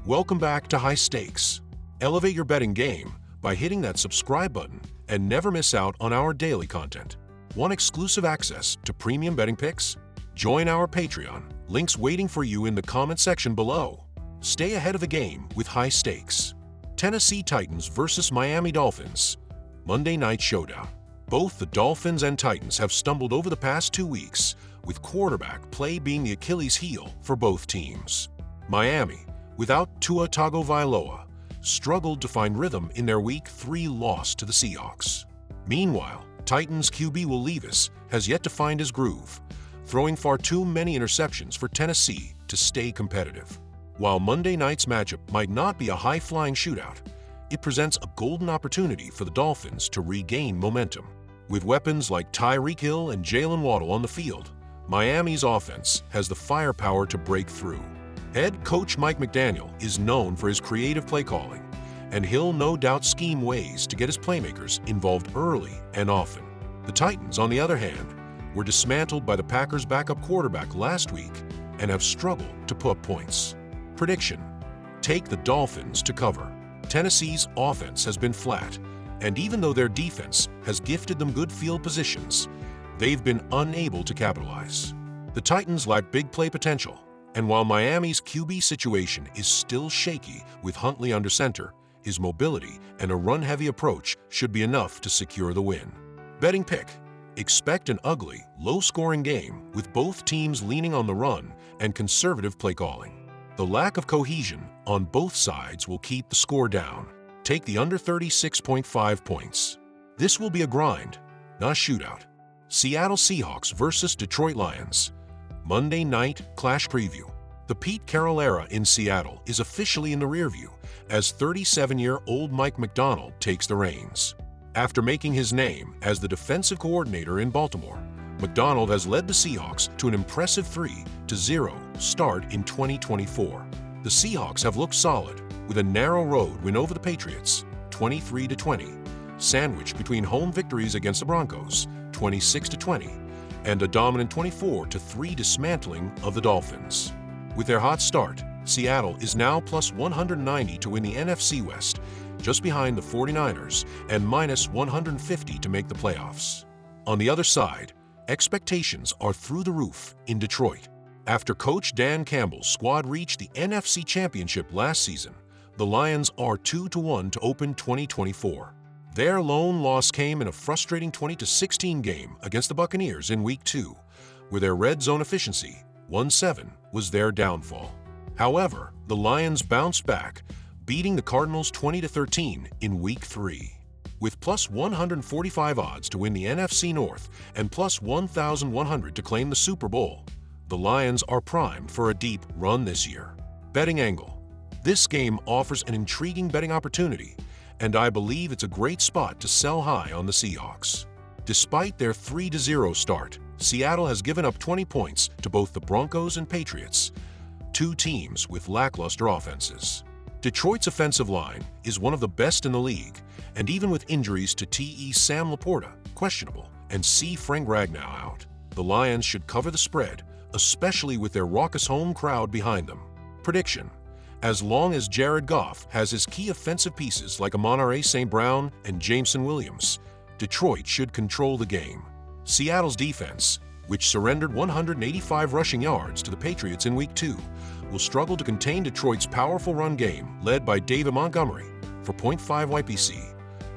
Welcome back to High Stakes. Elevate your betting game by hitting that subscribe button and never miss out on our daily content. Want exclusive access to premium betting picks? Join our Patreon. Links waiting for you in the comment section below. Stay ahead of the game with High Stakes. Tennessee Titans versus Miami Dolphins. Monday Night Showdown. Both the Dolphins and Titans have stumbled over the past 2 weeks, with quarterback play being the Achilles heel for both teams. Miami, without Tua Tagovailoa, struggled to find rhythm in their Week 3 loss to the Seahawks. Meanwhile, Titans QB Will Levis has yet to find his groove, throwing far too many interceptions for Tennessee to stay competitive. While Monday night's matchup might not be a high-flying shootout, it presents a golden opportunity for the Dolphins to regain momentum. With weapons like Tyreek Hill and Jalen Waddle on the field, Miami's offense has the firepower to break through. Head coach Mike McDaniel is known for his creative play calling, and he'll no doubt scheme ways to get his playmakers involved early and often. The Titans, on the other hand, were dismantled by the Packers' backup quarterback last week and have struggled to put up points. Prediction: take the Dolphins to cover. Tennessee's offense has been flat, and even though their defense has gifted them good field positions, they've been unable to capitalize. The Titans lack big play potential, and while Miami's QB situation is still shaky with Huntley under center, his mobility and a run-heavy approach should be enough to secure the win. Betting pick: expect an ugly, low-scoring game with both teams leaning on the run and conservative play calling. The lack of cohesion on both sides will keep the score down. Take the under 36.5 points. This will be a grind, not a shootout. Seattle Seahawks versus Detroit Lions. Monday Night Clash Preview. The Pete Carroll era in Seattle is officially in the rearview as 37-year-old Mike Macdonald takes the reins. After making his name as the defensive coordinator in Baltimore, Macdonald has led the Seahawks to an impressive 3-0 start in 2024. The Seahawks have looked solid, with a narrow road win over the Patriots, 23-20, sandwiched between home victories against the Broncos, 26-20, and a dominant 24-3 dismantling of the Dolphins. With their hot start, Seattle is now plus 190 to win the NFC West, just behind the 49ers, and minus 150 to make the playoffs. On the other side, expectations are through the roof in Detroit. After coach Dan Campbell's squad reached the NFC Championship last season, the Lions are 2-1 to open 2024. Their lone loss came in a frustrating 20-16 game against the Buccaneers in Week 2, where their red zone efficiency, 1-7, was their downfall. However, the Lions bounced back, beating the Cardinals 20-13 in Week 3. With plus 145 odds to win the NFC North and plus 1,100 to claim the Super Bowl, the Lions are primed for a deep run this year. Betting angle: this game offers an intriguing betting opportunity, and I believe it's a great spot to sell high on the Seahawks. Despite their 3-0 start, Seattle has given up 20 points to both the Broncos and Patriots, two teams with lackluster offenses. Detroit's offensive line is one of the best in the league, and even with injuries to T.E. Sam Laporta, questionable, and C. Frank Ragnow out, the Lions should cover the spread, especially with their raucous home crowd behind them. Prediction: as long as Jared Goff has his key offensive pieces like Amon-Ra St. Brown and Jameson Williams, Detroit should control the game. Seattle's defense, which surrendered 185 rushing yards to the Patriots in Week 2, will struggle to contain Detroit's powerful run game led by David Montgomery for 0.5 YPC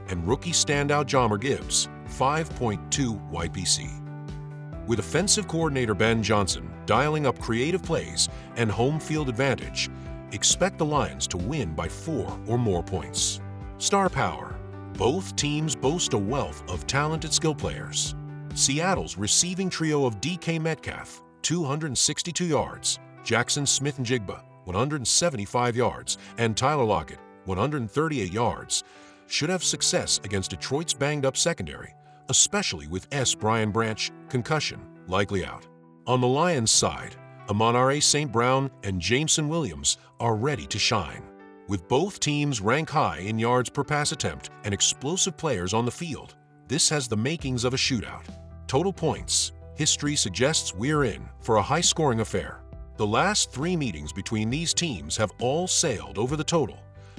and rookie standout Jahmyr Gibbs, 5.2 YPC. With offensive coordinator Ben Johnson dialing up creative plays and home field advantage, expect the Lions to win by 4 or more points. Star power: both teams boast a wealth of talented skill players. Seattle's receiving trio of DK Metcalf, 262 yards, Jackson Smith-Njigba, 175 yards, and Tyler Lockett, 138 yards, should have success against Detroit's banged-up secondary, especially with Brian Branch, concussion, likely out. On the Lions' side, Amon-Ra St. Brown and Jameson Williams are ready to shine. With both teams rank high in yards per pass attempt and explosive players on the field, this has the makings of a shootout. Total points: history suggests we're in for a high-scoring affair. The last 3 meetings between these teams have all sailed over the total,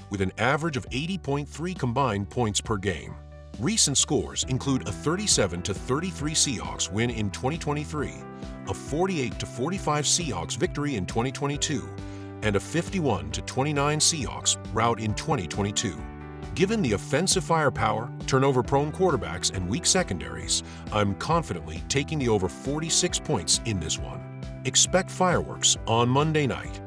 with an average of 80.3 combined points per game. Recent scores include a 37-33 Seahawks win in 2023, a 48-45 Seahawks victory in 2022, and a 51-29 Seahawks rout in 2022. Given the offensive firepower, turnover-prone quarterbacks, and weak secondaries, I'm confidently taking the over 46 points in this one. Expect fireworks on Monday night.